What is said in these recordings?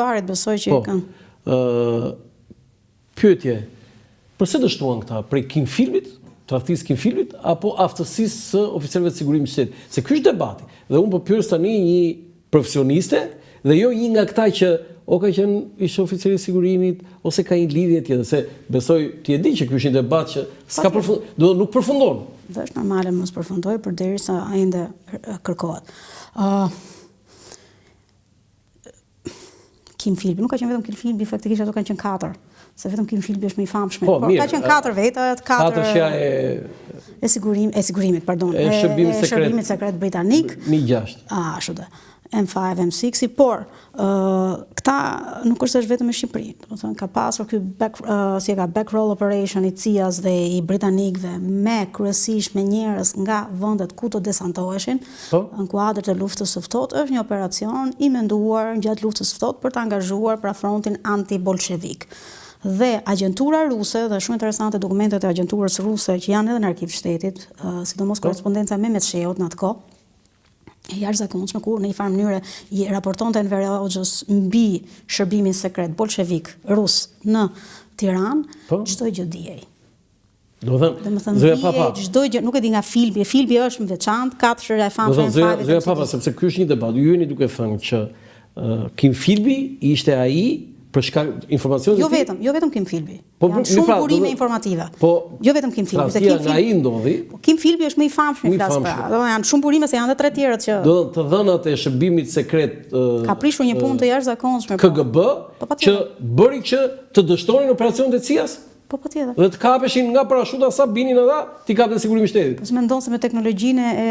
Parit besoj që i kanë. Pyetje, përse dështuan këta? Prej Kinfilmit, tradhtisë Kinfilmit, apo aftësisë së oficerëve të sigurimit të shtetit? Se ky është debati. Dhe unë po pyes tani një profesioniste dhe jo një nga këta që o ka qenë ishte oficeri i sigurimit ose ka një lidhje tjetër, se besoj ti e di që ky është një debat që s'ka nuk përfundon. Dhe është normale mos përfundoj përderisa ende kërkohet. Kinfilmi, nuk ka qenë vetëm Kinfilmi, faktikisht ato kanë qenë 4. Se vetëm Kinfilmi është më i famshëm. Po, ka qenë 4 veta, 4 e sigurimit, pardon. E shërbimit sekret britanik. Mi-6. Ashtu dhe. M5, M6, por këta nuk është vetëm në Shqipëri. Domethënë ka pasur ky back roll operation i CIA-s dhe i britanikëve kryesisht me njerëz nga vendet ku të desantoheshin në kuadër të luftës së ftohtë. Është një operacion i menduar gjatë luftës së ftohtë për të angazhuar pra frontin anti-bolshevik. Dhe agjentura ruse, dhe shumë interesante dokumentet e agjenturës ruse që janë edhe në arkiv shtetit, sidomos korrespondenca me Metsheut në atë kohë, e jashtëzakonshme kur në një farë mënyrë i raportonte Enver Hoxhës mbi shërbimin sekret bolshevik rus në Tiranë, çdo gjë dijej. Domethënë Papa, çdo gjë, nuk e di nga filmi është më veçantë, 4 e famshme e Zoja Papa, sepse ky është një debat. Ju jeni duke thënë që Kinfilmi ishte ai për shkak informacionit. Jo vetëm Kinfilmi. Janë shumë burime informative. Jo vetëm Kinfilmi, se Kinfilmi është më i famshëm i flas pra. Janë shumë burime se janë edhe 3 tjerët që të dhënat e shërbimit sekret ka prishur një punë të jashtëzakonshme KGB që bëri që të dështonin operacionet e CIA-s. Po patjetër. Dhe të kapeshin nga parashuta sa binin ata, ti kapte sigurimin e shtetit. Po mendon se me teknologjinë e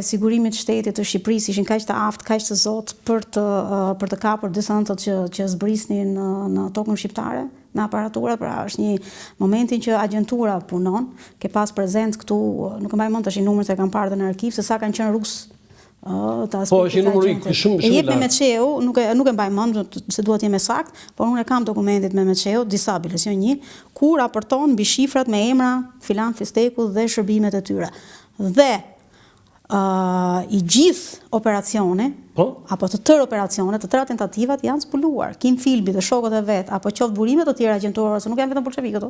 sigurimit të shtetit të Shqipërisë ishin kaq të aftë, kaq të zotë për të kapur desantët që zbrisnin në tokën shqiptare, në aparaturë, pra është një momentin që agjentura punon, ke pas prezencë këtu, nuk e mbaj mend tash numrin se kam parë në arkiv se sa kanë qenë rusë. Po, është një numër shumë e jep me Metsheut, nuk e mbaj mend se duhet jemi sakt, por unë kam dokumentet me Metsheut, disa biles, jo një, ku raporton mbi shifrat me emra filan Fisteku dhe shërbimet e tyre. Dhe i gjithë operacione, apo të tërë operacionet, të tëra tentativat janë zbuluar. Kinfilmi dhe shokët e vet, apo qoftë burime të tjera agjenturore, se nuk janë vetëm bolshevikët,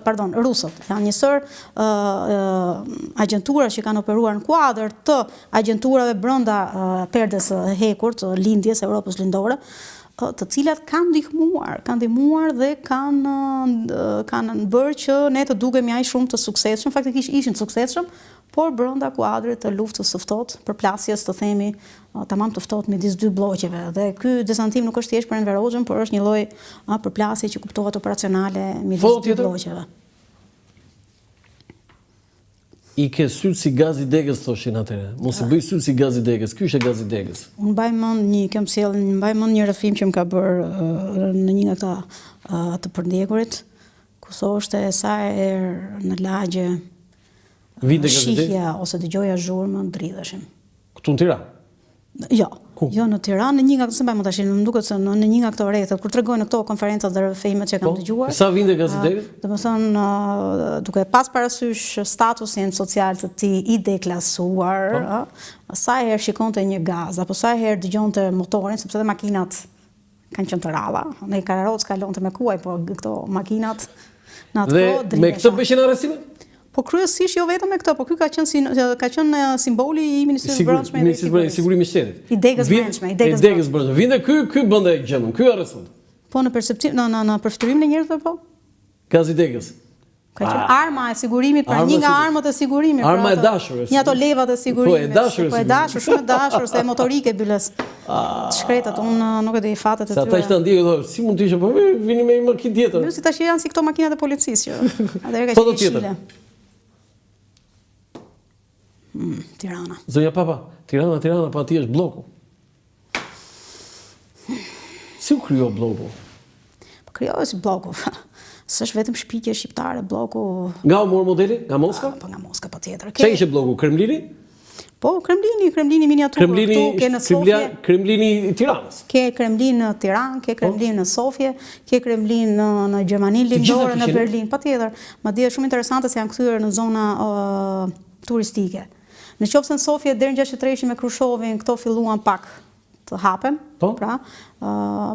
pardon, rusët. Janë njësër agjentura që kanë operuar në kuadër të agjenturave brenda perdes hekur të lindjes Europës lindore, të cilat kanë ndihmuar dhe kanë bërë që ne të dukemi aq shumë të suksesshëm, faktikisht ishin të suksesshëm, por brenda kuadrit të luftës së ftohtë, përplasjes të themi tamam të ftohtë midis 2 bllokeve. Dhe ky desantim nuk është thjesht për Enver Hoxhën, por është një lloj përplasje që kuptohet operacionale midis 2 bllokeve. I ke syll si gazi degës, thoshin atëherë. Mos i bëj syll si gazi degës. Ky është gazi degës. Unë mbaj mend një rrëfim që më ka bërë në një nga këta të përndjekurit, ku thoshte sa herë në lagje shihja ose dëgjoja zhurmën, dridheshim. Këtu në Tiranë? Jo. Jo në Tiranë, në një nga këto, më tash, më duket se në një nga këto rrethet kur tregojnë këto konferencat dhe rrëfimet që kam dëgjuar. Sa vinte gazeteri? Domethënë, duke pas parasysh statusin social të tij i deklasuar, sa herë shikonte një gaz apo sa herë dëgjonte motorin, sepse edhe makinat kanë qenë të rralla. Në karrocë kalonte me kuaj, po këto makinat në atë kohë dhe me këtë bëshin arrestimet? Po kryesisht jo vetëm me këtë, po ky ka qenë simboli i Ministrisë së Brendshme e Sigurimit të Shtetit. I degës brendshme. Vinte ky bënte gjëmën, ky arrestonte. Po në perceptim në përfiturimin e njerëzve po? Gazi degës. Ka qenë arma e sigurimit, pra një nga armët e sigurimit. Arma e dashur. Një ato levat e sigurimit. Po e dashur, shumë e dashur, se motorike byles. Shkretat, unë nuk e di fatet e tyre. Sa ata që të ndjekë, si mund të ishte, po vini me një makinë tjetër. Jo, si tash janë si këto makinat e policisë që atëherë ka qenë shile. Tirana. Zonja Papa, Tirana, pa ti është bloku. Si u kryo bloku? Kryohet si bloku. S'është vetëm shpikje shqiptare, bloku. Nga u mor modeli? Nga Moska? Po nga Moska patjetër. Çfarë ishte bloku? Kremlini? Po, Kremlini miniaturë. Këtu ke në Sofje. Kremlini i Tiranës. Ke Kremlin në Tiranë, ke Kremlin në Sofje, ke Kremlin në Gjermaninë Lindore, në Berlin, patjetër. Madje është shumë interesante se janë kthyer në zona turistike. Në qoftë se në Sofje deri në 63 me Krushovin këto filluan pak të hapen, Po. pra,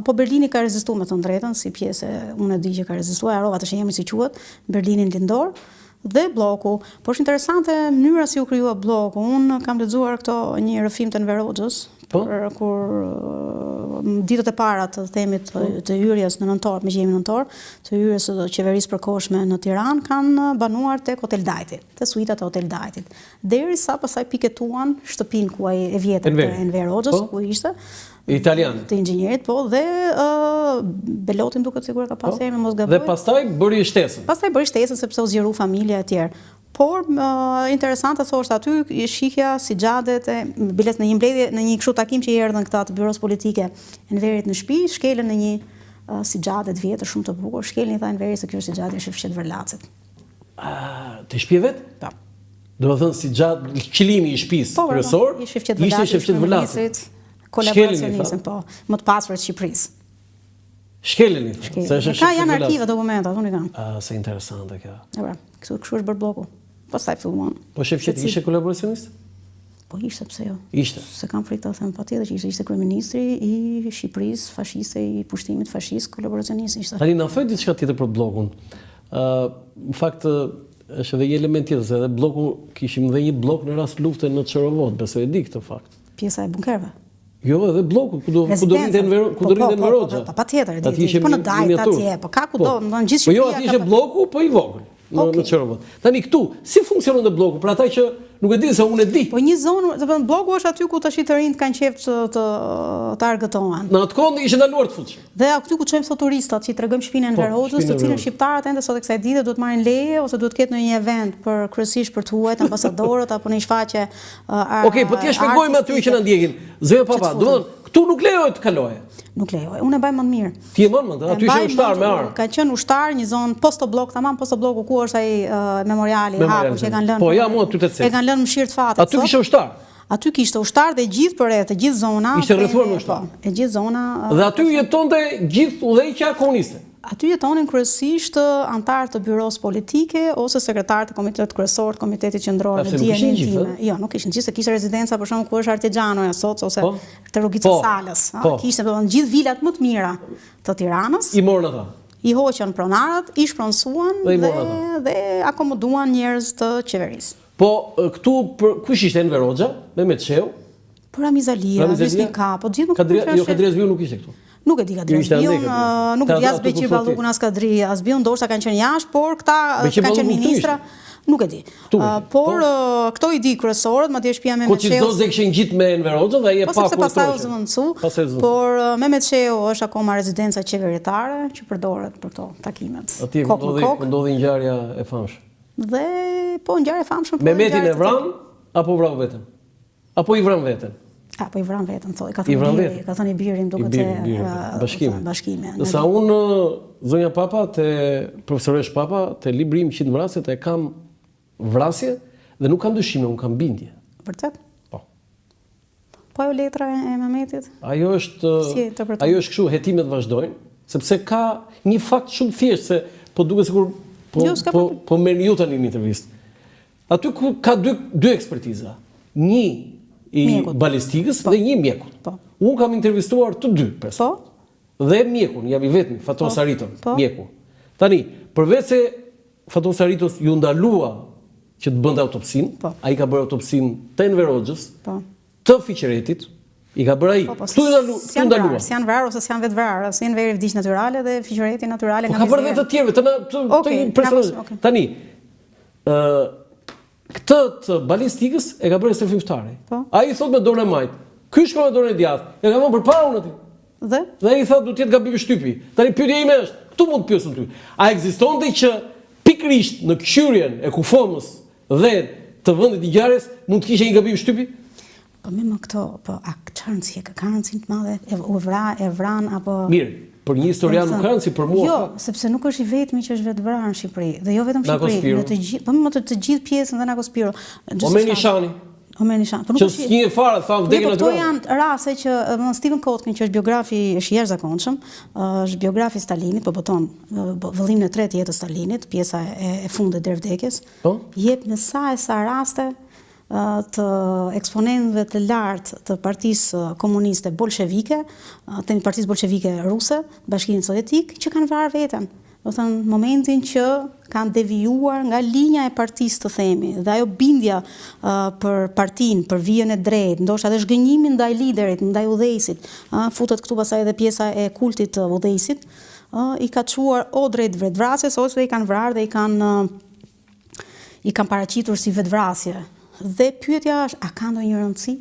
po Berlini ka rezistuar me të drejtën, si pjesë, unë e di që ka rezistuar, harrova të shehemi si quhet, Berlinin lindor, dhe bloku. Po është interesante mënyra si u krijua bloku. Unë kam lexuar një rrëfim të Enver Hoxhës, kur ditët e para të themit të hyrjes në nëntor, me që jemi nëntor, të hyrjes së qeverisë përkohshme në Tiranë, kanë banuar tek Hotel Dajti, te suitat e Hotel Dajtit. Derisa pastaj piketuan shtëpinë ku ai e vjetër të Enver Hoxhës, ku ishte italian të inxhinierit, po, dhe Belotin duket sigur ka pasur emrin, mos gaboj. Dhe pastaj bëri shtesën. Pastaj bëri shtesën sepse u zgjeru familja e tjerë. Por interesante thoshte aty shihja si xhadet e biles në një mbledhje, në një kështu takim që i erdhën këta të byros politike Enverit në shtëpi, shkelën në një si xhadet vjetër shumë të bukur, shkelën i tha Enverit se kjo është si xhadi është fshet Verlacit. Të shtëpi vet? Po. Do të thënë si xhat qëllimi i shtëpisë kryesor, ishte fshet Verlacit. Kolaboracionistin, po, më të pasurit të Shqipërisë. Shkelën i tha. Ka janë arkive dokumentat, unë i kam. Se interesante kjo. Kështu është bërë bloku. Pastaj filluan. Po Shevqeti ishte kolaboracionist? Po ishte, pse jo? Ishte. Se kam frikë të them patjetër që ishte kryeministri i Shqipërisë, fashiste, i pushtimit fashist, kolaboracionist ishte. Tani na thoj diçka tjetër për bllokun. Në fakt është edhe një element tjetër, se edhe bloku kishim dhe një blok në rast lufte në Çorovod, besoj e di këtë fakt. Pjesa e bunkerëve. Jo, edhe bloku, ku do rrinte Enver Hoxha. Patjetër, po në Dajt atje, po ka kudo, në gjithë Shqipëria. Po jo, aty ishte bloku, po i vogël në Çorovod. Tani këtu, si funksionon dhe bloku? Për ata që nuk e di se unë e di. Po një zonë, domethënë bloku është aty ku tash të rinjt kanë qejf të argëtohen. Në atë kohë ishte ndaluar të futesh. Dhe aty ku çojmë sot turistat, që i tregojmë shtëpinë Enver Hoxhës, të cilën shqiptarët ende sot e kësaj dite duhet marrin leje ose duhet ketë në një event për kryesisht për të huajt ambasadorët apo në një shfaqje. Okej, po ti shpjegojmë aty që na ndjekin. Zëja papa, domethënë këtu nuk lejohet të kaloje. Nuk lejohet. Unë e mbaj më të mirë. Ti e mban më, aty ishte ushtar me armë. Ka qenë ushtar, një zonë postoblok, tamam postobloku ku është ai memoriali i hapur që e kanë lënë. Po ja, mua aty të cek. E kanë lënë mëshirë të fatit. Aty kishte ushtar. Aty kishte ushtar dhe gjithë përreth, e gjithë zona. Ishte rrethuar me ushtar. E gjithë zona. Dhe aty jetonte gjithë udhëheqja komuniste. Aty jetonin kryesisht antarë të byros politike ose sekretarë të komitetit kryesor të komitetit qendror në dijenin time. Jo, nuk ishin gjithë, se kishte rezidenca për shembull ku është Artigjanoja sot ose te Rrugica Salës. Kishte domethënë gjithë vilat më të mira të Tiranës. I morën ata. I hoqën pronarët, i shpronsuan dhe akomoduan njerëz të qeverisë. Po këtu kush ishte Enver Hoxha? Mehmet Sheu? Po Ramiz Alia, Hysni Ka, po gjithë Jo, Kadri Azbiu nuk ishte këtu. Nuk e di Kadri Azbiun, nuk e di as Beqir Ballukun as Kadri Azbiun, ndoshta kanë qenë jashtë, por këta kanë qenë ministra. Nuk e di. Por këto i di kryesorët, madje shtëpia Mehmet Sheu. Koçizoze kishin gjithë me Enver Hoxhën dhe ai e pa kurrë. Pastaj u zëvendësu. Por Mehmet Sheu është akoma rezidenca qeveritare që përdoret për këto takimet. Atje ndodhi ngjarja e famshme. Dhe po ngjarje e famshme. Mehmetin e vran apo vrau veten? Apo i vran veten? Po i vran veten, thoi, ka thënë birin duket se bashkime. Nësa unë, zonja Papa, profesoresh Papa, te libri im 100 vrasjet e kam vrasje dhe nuk kam dyshime, unë kam bindje. Vërtet? Po. Po ajo letra e Mehmetit? Ajo është kështu, hetimet vazhdojnë, sepse ka një fakt shumë thjesht, se po duket sikur po merrni ju tani në intervistë. Aty ka dy ekspertiza. Një i balistikës dhe një mjekut. Unë kam intervistuar të dy person. Dhe mjekun, jam i vetmi, Fatos Ariton, mjeku. Tani, përveç se Fatos Aritos ju ndalua që të bënte autopsin, ai ka bërë autopsin të Enver Hoxhës, të Fiqeretit, i ka bërë ai. Ktu ju ndalua. Si janë vrarë ose si janë vetë vrarë, si Enveri vdiq natyrale dhe Fiqereti natyrale nga mizera. Ka bërë dhe të tjerëve, tani, këtë të balistikës e ka bërë Serfim Ftari. Ai thot me dorën e majt. Ky shkon me dorën e djathtë. E ka vënë përpara unë aty. Dhe ai thot duhet të jetë gabim shtypi. Tani pyetja ime është, këtu mund të pyesim ty. A ekzistonte që pikërisht në qyrjen e kufomës dhe të vendit të ngjarjes mund të kishte një gabim shtypi? Po më këto, po a çarnci ka rëndësi të madhe e vran apo Mirë. Për një historian nuk ka rëndësi, për mua. Jo, sepse nuk është i vetmi që është vetë vrarë në Shqipëri. Dhe jo vetëm në Shqipëri, në të gjithë, po më të gjithë pjesën dhe Nako Spiro. Omer Nishani. Që s'një fare, thamë vdekin aty. Këto janë raste që Stephen Kotkin, që është biografi, është jashtëzakonshëm, është biografi Stalinit, po boton vëllimin e tretë jetës Stalinit, pjesa e fundit deri vdekjes. Jep në sa raste të eksponentëve të lartë të Partisë Komuniste Bolshevike, të Partisë Bolshevike Ruse, Bashkimin Sovjetik, që kanë vrarë veten. Do të thënë momentin që kanë devijuar nga linja e partisë, të themi, dhe ajo bindja për partinë, për vijën e drejtë, ndoshta edhe zhgënjimin ndaj liderit, ndaj udhëheqësit, futet këtu pastaj edhe pjesa e kultit të udhëheqësit, i ka çuar o drejt vetvrasjes ose i kanë vrarë dhe i kanë paraqitur si vetvrasje. Dhe pyetja është, a ka ndonjë rëndësi?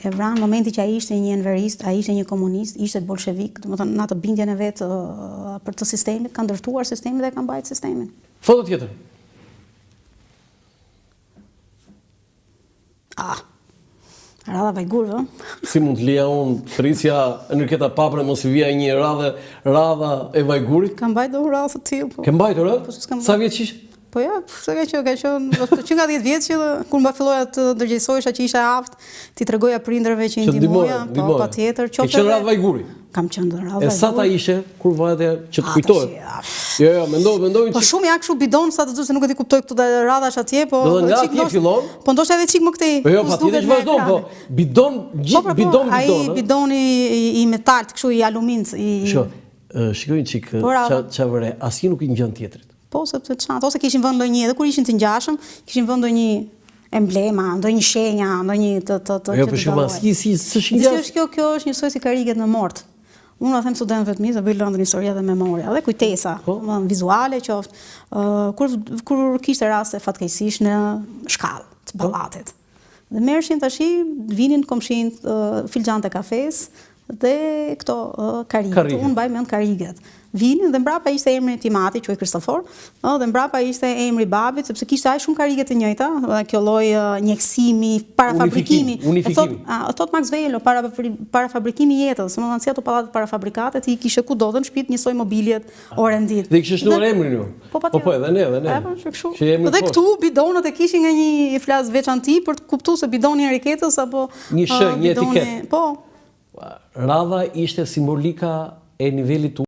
E vranë momenti që ai ishte një enverist, ai ishte një komunist, ishte bolshevik, domethënë në atë bindjen e vet për të sistemit, ka ndërtuar sistemin dhe ka mbajtur sistemin. Foto tjetër. Radha Vajgurë, Si mund të lija unë Trisja Enriqueta Papre mos i vija një radha e Vajgurit? ka mbajtur radhë të tillë, po. Ke mbajtur, Po, s'kam Sa vjeç ishe? Po ja, se ka qenë që nga 10 vjeç që kur mba filloja të ndërgjegjësohesha që isha aftë, ti tregoja prindërve që i ndihmoja, po patjetër, Ke qenë radhë Vajguri? Kam qenë radhë E Vajguri. sa ta ishe kur vajte që të kujtohet? Jo, mendoj Po që shumë ja kështu bidon sa të du se nuk e di kuptoj këtu dhe radhash atje, po do të nga atje fillon. Po ndoshta edhe çik më këtej. Po jo, patjetër që vazhdon, po bidon. Ai bidoni i metalt, kështu i alumint, Shikoj një çik ça vëre, asnjë nuk i ngjan tjetrit. Po, sepse çanta, ose kishin vënë ndonjë, edhe kur ishin të ngjashëm, kishin vënë ndonjë emblema, ndonjë shenja, ndonjë të Jo, për shkak si s'është ngjas. Kjo është njësoj si kariget në mort. Unë them studentëve të mi, se bëj lëndën historia dhe memoria, dhe kujtesa, vizuale qoftë, kur kishte raste fatkeqësisht në shkallë të pallatit. Dhe merrshin tashi, vinin komshinët, filxhante kafes dhe këto kariget. Unë mbaj mend kariget. Vinin dhe mbrapa ishte emri i Timati, quaj Kristofor, dhe mbrapa ishte emri i babit, sepse kishte aq shumë karige të njëjta, kjo lloj njeksimi, parafabrikimi. Unifikimi. Thot Max Velo, parafabrikimi i jetës, domethënë si ato pallatet parafabrikate, ti kishe kudo dhe në shtëpi njësoj mobiljet o rendit. Dhe kishe shtuar emrin ju. Po edhe ne. Dhe këtu bidonët e kishin nga një flas veçanti për të kuptuar se bidoni i Enriquetës apo një etiket. Po. Radha ishte simbolika e nivelit